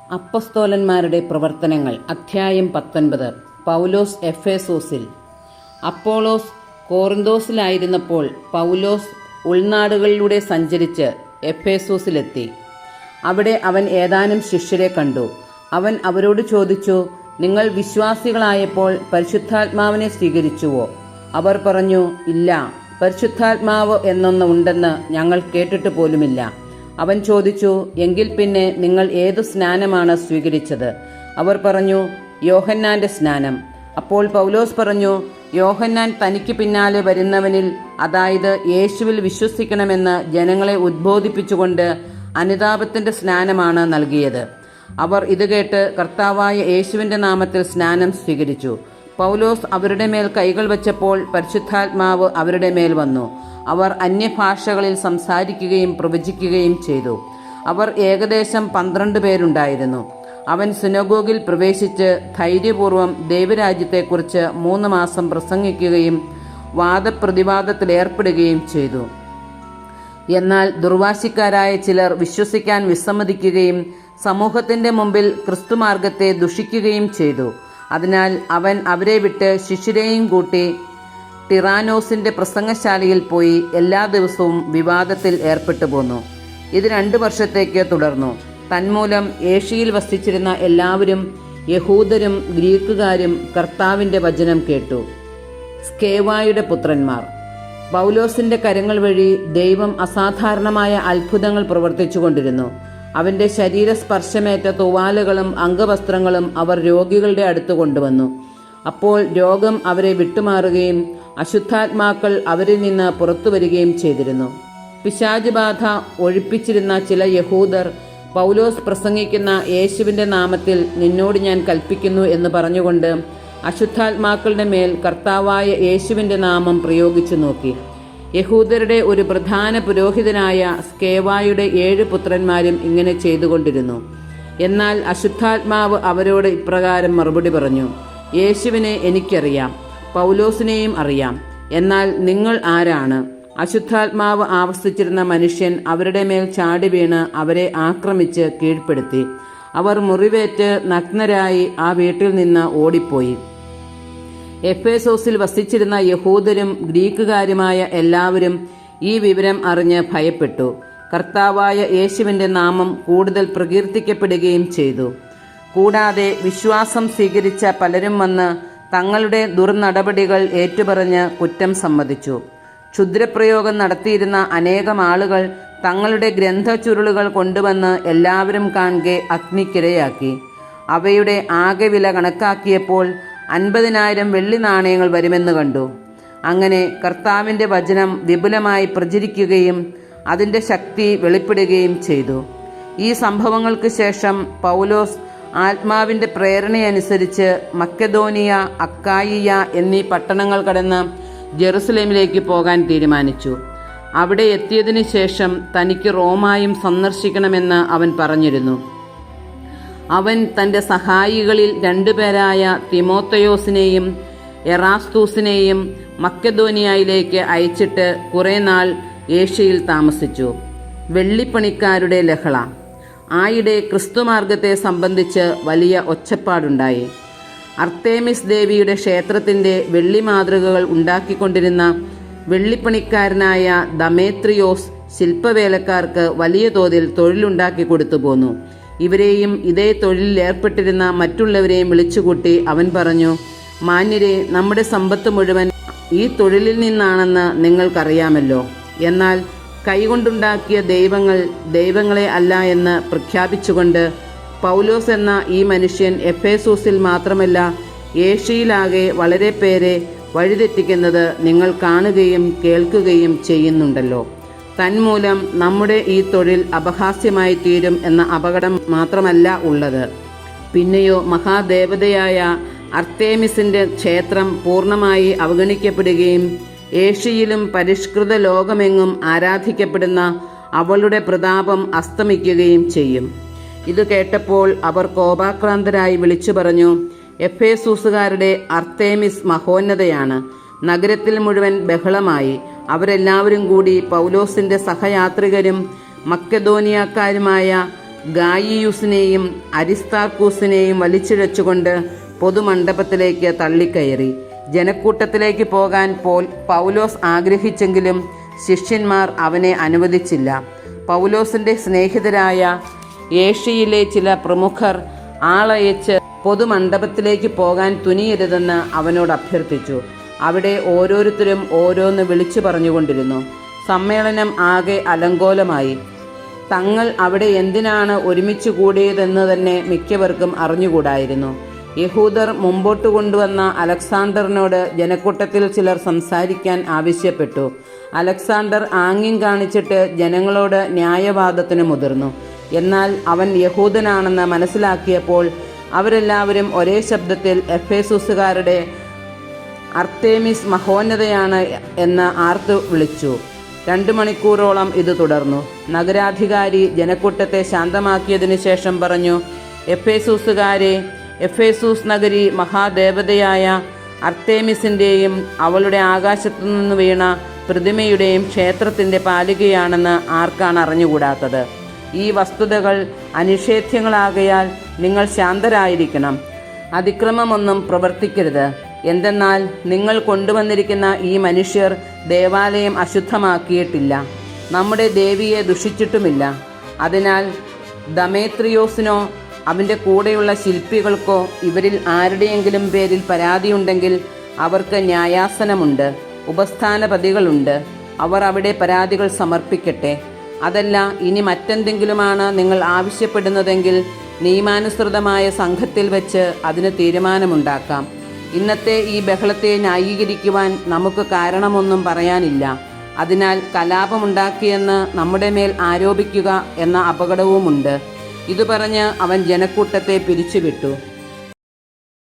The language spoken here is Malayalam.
അപ്പസ്തോലന്മാരുടെ പ്രവർത്തനങ്ങൾ അധ്യായം 19. പൗലോസ് എഫേസോസിൽ. അപ്പോളോസ് കോറിന്തോസിലായിരുന്നപ്പോൾ പൗലോസ് ഉൾനാടുകളിലൂടെ സഞ്ചരിച്ച് എഫേസോസിലെത്തി. അവിടെ അവൻ ഏതാനും ശിഷ്യരെ കണ്ടു. അവൻ അവരോട് ചോദിച്ചു, നിങ്ങൾ വിശ്വാസികളായപ്പോൾ പരിശുദ്ധാത്മാവിനെ സ്വീകരിച്ചുവോ? അവർ പറഞ്ഞു, ഇല്ല, പരിശുദ്ധാത്മാവ് എന്നൊന്ന് ഉണ്ടെന്ന് ഞങ്ങൾ കേട്ടിട്ട് പോലുമില്ല. അവൻ ചോദിച്ചു, എങ്കിൽ പിന്നെ നിങ്ങൾ ഏതു സ്നാനമാണ് സ്വീകരിച്ചത്? അവർ പറഞ്ഞു, യോഹന്നാന്റെ സ്നാനം. അപ്പോൾ പൗലോസ് പറഞ്ഞു, യോഹന്നാൻ തനിക്ക് പിന്നാലെ വരുന്നവനിൽ, അതായത് യേശുവിൽ വിശ്വസിക്കണമെന്ന് ജനങ്ങളെ ഉദ്ബോധിപ്പിച്ചുകൊണ്ട് അനുതാപത്തിന്റെ സ്നാനമാണ് നൽകിയത്. അവർ ഇത് കേട്ട് കർത്താവായ യേശുവിന്റെ നാമത്തിൽ സ്നാനം സ്വീകരിച്ചു. പൗലോസ് അവരുടെ മേൽ കൈകൾ വച്ചപ്പോൾ പരിശുദ്ധാത്മാവ് അവരുടെ മേൽ വന്നു. അവർ അന്യഭാഷകളിൽ സംസാരിക്കുകയും പ്രവചിക്കുകയും ചെയ്തു. അവർ ഏകദേശം 12 പേരുണ്ടായിരുന്നു. അവൻ സിനഗോഗിൽ പ്രവേശിച്ച് ധൈര്യപൂർവ്വം ദൈവരാജ്യത്തെക്കുറിച്ച് 3 മാസം പ്രസംഗിക്കുകയും വാദപ്രതിവാദത്തിലേർപ്പെടുകയും ചെയ്തു. എന്നാൽ ദുർവാശിക്കാരായ ചിലർ വിശ്വസിക്കാൻ വിസമ്മതിക്കുകയും സമൂഹത്തിന്റെ മുമ്പിൽ ക്രിസ്തുമാർഗത്തെ ദുഷിക്കുകയും ചെയ്തു. അതിനാൽ അവൻ അവരെ വിട്ട് ശിഷ്യരെയും കൂട്ടി ടിറാനോസിന്റെ പ്രസംഗശാലയിൽ പോയി എല്ലാ ദിവസവും വിവാദത്തിൽ ഏർപ്പെട്ടു പോന്നു. ഇത് 2 വർഷത്തേക്ക് തുടർന്നു. തന്മൂലം ഏഷ്യയിൽ വസിച്ചിരുന്ന എല്ലാവരും, യഹൂദരും ഗ്രീക്കുകാരും, കർത്താവിന്റെ വചനം കേട്ടു. സ്കേവായുടെ പുത്രന്മാർ. പൗലോസിന്റെ കരങ്ങൾ വഴി ദൈവം അസാധാരണമായ അത്ഭുതങ്ങൾ പ്രവർത്തിച്ചു കൊണ്ടിരുന്നു. അവന്റെ ശരീരസ്പർശമേറ്റ തുവാലകളും അംഗവസ്ത്രങ്ങളും അവർ രോഗികളുടെ അടുത്ത് കൊണ്ടുവന്നു. അപ്പോൾ രോഗം അവരെ വിട്ടുമാറുകയും അശുദ്ധാത്മാക്കൾ അവരിൽ നിന്ന് പുറത്തു വരികയും ചെയ്തിരുന്നു. പിശാച് ബാധ ഒഴിപ്പിച്ചിരുന്ന ചില യഹൂദർ, പൗലോസ് പ്രസംഗിക്കുന്ന യേശുവിന്റെ നാമത്തിൽ നിന്നോട് ഞാൻ കൽപ്പിക്കുന്നു എന്ന് പറഞ്ഞുകൊണ്ട് അശുദ്ധാത്മാക്കളുടെ മേൽ കർത്താവായ യേശുവിന്റെ നാമം പ്രയോഗിച്ചു നോക്കി. യഹൂദരുടെ ഒരു പ്രധാന പുരോഹിതനായ സ്കേവായുടെ 7 പുത്രന്മാരും ഇങ്ങനെ ചെയ്തുകൊണ്ടിരുന്നു. എന്നാൽ അശുദ്ധാത്മാവ് അവരോട് ഇപ്രകാരം മറുപടി പറഞ്ഞു, യേശുവിനെ എനിക്കറിയാം, പൗലോസിനെയും അറിയാം. എന്നാൽ നിങ്ങൾ ആരാണ്? അശുദ്ധാത്മാവ് ആവസിച്ചിരുന്ന മനുഷ്യൻ അവരുടെ മേൽ ചാടി വീണ് അവരെ ആക്രമിച്ച് കീഴ്പ്പെടുത്തി. അവർ മുറിവേറ്റ് നഗ്നരായി ആ വീട്ടിൽ നിന്ന് ഓടിപ്പോയി. എഫേസോസിൽ വസിച്ചിരുന്ന യഹൂദരും ഗ്രീക്കുകാരുമായ എല്ലാവരും ഈ വിവരം അറിഞ്ഞ് ഭയപ്പെട്ടു. കർത്താവായ യേശുവിന്റെ നാമം കൂടുതൽ പ്രകീർത്തിക്കപ്പെടുകയും ചെയ്തു. കൂടാതെ വിശ്വാസം സ്വീകരിച്ച പലരും വന്ന് തങ്ങളുടെ ദുർനടപടികൾ ഏറ്റുപറഞ്ഞ് കുറ്റം സമ്മതിച്ചു. ക്ഷുദ്രപ്രയോഗം നടത്തിയിരുന്ന അനേകം ആളുകൾ തങ്ങളുടെ ഗ്രന്ഥചുരുളുകൾ കൊണ്ടുവന്ന് എല്ലാവരും കാണെ അഗ്നിക്കിരയാക്കി. അവയുടെ ആകെ വില കണക്കാക്കിയപ്പോൾ 50,000 വെള്ളി നാണയങ്ങൾ വരുമെന്ന് കണ്ടു. അങ്ങനെ കർത്താവിന്റെ വചനം വിപുലമായി പ്രചരിക്കുകയും അതിന്റെ ശക്തി വെളിപ്പെടുകയും ചെയ്തു. ഈ സംഭവങ്ങൾക്ക് ശേഷം പൗലോസ് ആത്മാവിന്റെ പ്രേരണയനുസരിച്ച് മക്കെദോനിയ, അക്കായിയ എന്നീ പട്ടണങ്ങൾ കടന്ന് ജെറുസലേമിലേക്ക് പോകാൻ തീരുമാനിച്ചു. അവിടെ എത്തിയതിനു ശേഷം തനിക്ക് റോമായും സന്ദർശിക്കണമെന്ന് അവൻ പറഞ്ഞിരുന്നു. അവൻ തന്റെ സഹായികളിൽ 2 പേരായ തിമോത്തയോസിനെയും എറാസ്തൂസിനെയും മക്കെദോനിയയിലേക്ക് അയച്ചിട്ട് കുറെ നാൾ ഏഷ്യയിൽ താമസിച്ചു. വെള്ളിപ്പണിക്കാരുടെ ലഹള. ആയിടെ ക്രിസ്തുമാർഗത്തെ സംബന്ധിച്ച് വലിയ ഒച്ചപ്പാടുണ്ടായി. അർത്തേമിസ് ദേവിയുടെ ക്ഷേത്രത്തിന്റെ വെള്ളി മാതൃകകൾ ഉണ്ടാക്കിക്കൊണ്ടിരുന്ന വെള്ളിപ്പണിക്കാരനായ ദമേത്രിയോസ് ശില്പവേലക്കാർക്ക് വലിയ തോതിൽ തൊഴിലുണ്ടാക്കി കൊടുത്തു പോന്നു. ഇവരെയും ഇതേ തൊഴിലിൽ ഏർപ്പെട്ടിരുന്ന മറ്റുള്ളവരെയും വിളിച്ചുകൂട്ടി അവൻ പറഞ്ഞു, മാന്യരെ, നമ്മുടെ സമ്പത്ത് മുഴുവൻ ഈ തൊഴിലിൽ നിന്നാണെന്ന് നിങ്ങൾക്കറിയാമല്ലോ. എന്നാൽ കൈകൊണ്ടുണ്ടാക്കിയ ദൈവങ്ങൾ ദൈവങ്ങളെ അല്ല എന്ന് പ്രഖ്യാപിച്ചുകൊണ്ട് പൗലോസ് എന്ന ഈ മനുഷ്യൻ എഫേസോസിൽ മാത്രമല്ല ഏഷ്യയിലാകെ വളരെ പേരെ വഴിതെറ്റിക്കുന്നത് നിങ്ങൾ കാണുകയും കേൾക്കുകയും ചെയ്യുന്നുണ്ടല്ലോ. തന്മൂലം നമ്മുടെ ഈ തൊഴിൽ അപഹാസ്യമായി തീരും എന്ന അപകടം മാത്രമല്ല ഉള്ളത്. പിന്നെയോ മഹാദേവതയായ അർത്തേമിസിന്റെ ക്ഷേത്രം പൂർണ്ണമായി അവഗണിക്കപ്പെടുകയും ഏഷ്യയിലും പരിഷ്കൃത ലോകമെങ്ങും ആരാധിക്കപ്പെടുന്ന അവളുടെ പ്രതാപം അസ്തമിക്കുകയും ചെയ്യും. ഇത് കേട്ടപ്പോൾ അവർ കോപാക്രാന്തരായി വിളിച്ചു പറഞ്ഞു, എഫേസൂസുകാരുടെ അർത്തേമിസ് മഹോന്നതയാണ്. നഗരത്തിൽ മുഴുവൻ ബഹളമായി. അവരെല്ലാവരും കൂടി പൗലോസിന്റെ സഹയാത്രികരും മക്കെദോനിയക്കാരുമായ ഗായിയൂസിനെയും അരിസ്താർക്കൂസിനെയും വലിച്ചിഴച്ചുകൊണ്ട് പൊതുമണ്ഡപത്തിലേക്ക് തള്ളിക്കയറി. ജനക്കൂട്ടത്തിലേക്ക് പോകാൻ പൗലോസ് ആഗ്രഹിച്ചെങ്കിലും ശിഷ്യന്മാർ അവനെ അനുവദിച്ചില്ല. പൗലോസിൻ്റെ സ്നേഹിതരായ ഏഷ്യയിലെ ചില പ്രമുഖർ ആളയച്ച് പൊതുമണ്ഡപത്തിലേക്ക് പോകാൻ തുനിയരുതെന്ന് അവനോട് അഭ്യർത്ഥിച്ചു. അവിടെ ഓരോരുത്തരും ഓരോന്ന് വിളിച്ചു പറഞ്ഞുകൊണ്ടിരുന്നു. സമ്മേളനം ആകെ അലങ്കോലമായി. തങ്ങൾ അവിടെ എന്തിനാണ് ഒരുമിച്ച് കൂടിയതെന്ന് തന്നെ മിക്കവർക്കും അറിഞ്ഞുകൂടായിരുന്നു. യഹൂദർ മുമ്പോട്ട് കൊണ്ടുവന്ന അലക്സാണ്ടറിനോട് ജനക്കൂട്ടത്തിൽ ചിലർ സംസാരിക്കാൻ ആവശ്യപ്പെട്ടു. അലക്സാണ്ടർ ആംഗ്യം കാണിച്ചിട്ട് ജനങ്ങളോട് ന്യായവാദത്തിന് മുതിർന്നു. എന്നാൽ അവൻ യഹൂദനാണെന്ന് മനസ്സിലാക്കിയപ്പോൾ അവരെല്ലാവരും ഒരേ ശബ്ദത്തിൽ എഫേസുസുകാരുടെ അർത്തേമിസ് മഹോന്നതയാണ് എന്ന് ആർത്തു വിളിച്ചു. 2 മണിക്കൂറോളം ഇത് തുടർന്നു. നഗരാധികാരി ജനക്കൂട്ടത്തെ ശാന്തമാക്കിയതിനു ശേഷം പറഞ്ഞു, എഫേസുസുകാരെ, എഫേസൂസ് നഗരി മഹാദേവതയായ അർത്തേമിസിൻ്റെയും അവളുടെ ആകാശത്തുനിന്ന് വീണ പ്രതിമയുടെയും ക്ഷേത്രത്തിൻ്റെ പാലികയാണെന്ന് ആർക്കാണ് അറിഞ്ഞുകൂടാത്തത്? ഈ വസ്തുതകൾ അനിഷേധ്യങ്ങളാകയാൽ നിങ്ങൾ ശാന്തരായിരിക്കണം. അതിക്രമമൊന്നും പ്രവർത്തിക്കരുത്. എന്തെന്നാൽ നിങ്ങൾ കൊണ്ടുവന്നിരിക്കുന്ന ഈ മനുഷ്യർ ദേവാലയം അശുദ്ധമാക്കിയിട്ടില്ല, നമ്മുടെ ദേവിയെ ദുഷിച്ചിട്ടുമില്ല. അതിനാൽ ദമേത്രിയോസിനോ അവൻ്റെ കൂടെയുള്ള ശില്പികൾക്കോ ഇവരിൽ ആരുടെയെങ്കിലും പേരിൽ പരാതിയുണ്ടെങ്കിൽ അവർക്ക് ന്യായാസനമുണ്ട്, ഉപസ്ഥാനപതികളുണ്ട്. അവർ അവിടെ പരാതികൾ സമർപ്പിക്കട്ടെ. അതല്ല, ഇനി മറ്റെന്തെങ്കിലുമാണ് നിങ്ങൾ ആവശ്യപ്പെടുന്നതെങ്കിൽ നിയമാനുസൃതമായ സംഘത്തിൽ വെച്ച് അതിന് തീരുമാനമുണ്ടാക്കാം. ഇന്നത്തെ ഈ ബഹളത്തെ ന്യായീകരിക്കുവാൻ നമുക്ക് കാരണമൊന്നും പറയാനില്ല. അതിനാൽ കലാപമുണ്ടാക്കിയെന്ന് നമ്മുടെ മേൽ ആരോപിക്കുക എന്ന അപകടവുമുണ്ട്. ഇതു പറഞ്ഞ് അവൻ ജനക്കൂട്ടത്തെ പിരിച്ചുവിട്ടു.